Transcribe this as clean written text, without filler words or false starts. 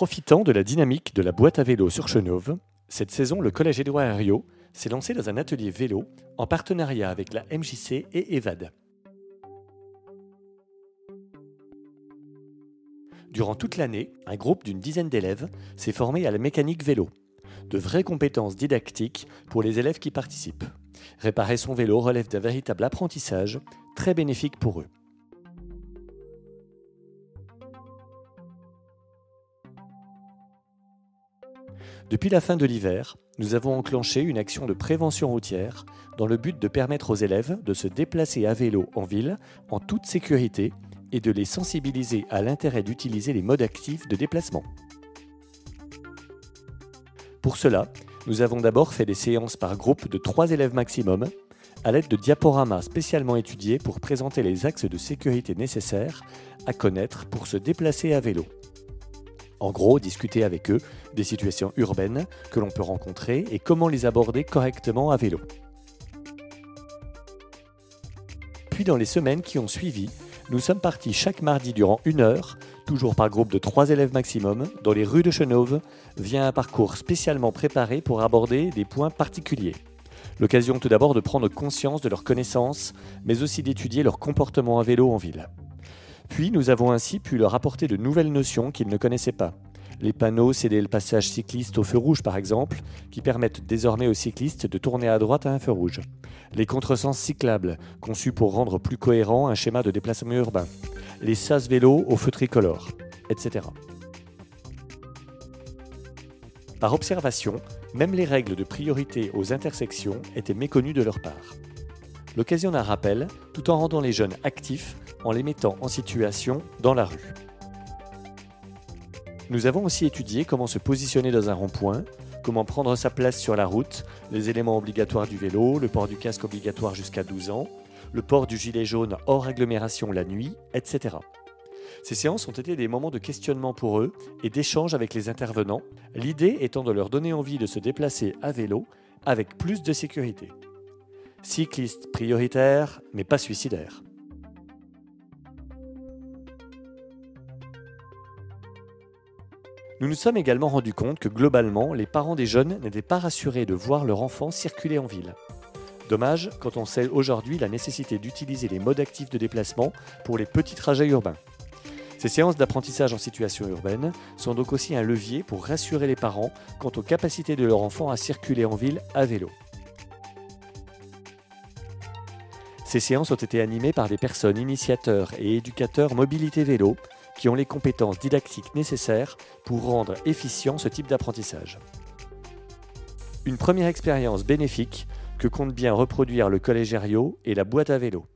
Profitant de la dynamique de la boîte à vélo sur Chenôve, cette saison, le collège Édouard Herriot s'est lancé dans un atelier vélo en partenariat avec la MJC et EVAD. Durant toute l'année, un groupe d'une dizaine d'élèves s'est formé à la mécanique vélo. De vraies compétences didactiques pour les élèves qui participent. Réparer son vélo relève d'un véritable apprentissage, très bénéfique pour eux. Depuis la fin de l'hiver, nous avons enclenché une action de prévention routière dans le but de permettre aux élèves de se déplacer à vélo en ville en toute sécurité et de les sensibiliser à l'intérêt d'utiliser les modes actifs de déplacement. Pour cela, nous avons d'abord fait des séances par groupe de 3 élèves maximum, à l'aide de diaporamas spécialement étudiés pour présenter les axes de sécurité nécessaires à connaître pour se déplacer à vélo. En gros, discuter avec eux des situations urbaines que l'on peut rencontrer et comment les aborder correctement à vélo. Puis dans les semaines qui ont suivi, nous sommes partis chaque mardi durant 1 heure, toujours par groupe de 3 élèves maximum, dans les rues de Chenôve, via un parcours spécialement préparé pour aborder des points particuliers. L'occasion tout d'abord de prendre conscience de leurs connaissances, mais aussi d'étudier leur comportement à vélo en ville. Puis nous avons ainsi pu leur apporter de nouvelles notions qu'ils ne connaissaient pas. Les panneaux céder le passage cycliste au feu rouge par exemple, qui permettent désormais aux cyclistes de tourner à droite à un feu rouge. Les contresens cyclables, conçus pour rendre plus cohérent un schéma de déplacement urbain. Les sas vélos au feu tricolore, etc. Par observation, même les règles de priorité aux intersections étaient méconnues de leur part. L'occasion d'un rappel, tout en rendant les jeunes actifs, en les mettant en situation dans la rue. Nous avons aussi étudié comment se positionner dans un rond-point, comment prendre sa place sur la route, les éléments obligatoires du vélo, le port du casque obligatoire jusqu'à 12 ans, le port du gilet jaune hors agglomération la nuit, etc. Ces séances ont été des moments de questionnement pour eux et d'échange avec les intervenants, l'idée étant de leur donner envie de se déplacer à vélo avec plus de sécurité. Cyclistes prioritaires, mais pas suicidaires. Nous nous sommes également rendus compte que globalement, les parents des jeunes n'étaient pas rassurés de voir leur enfant circuler en ville. Dommage quand on sait aujourd'hui la nécessité d'utiliser les modes actifs de déplacement pour les petits trajets urbains. Ces séances d'apprentissage en situation urbaine sont donc aussi un levier pour rassurer les parents quant aux capacités de leur enfant à circuler en ville à vélo. Ces séances ont été animées par des personnes initiateurs et éducateurs mobilité vélo qui ont les compétences didactiques nécessaires pour rendre efficient ce type d'apprentissage. Une première expérience bénéfique que compte bien reproduire le collège Herriot et la boîte à vélo.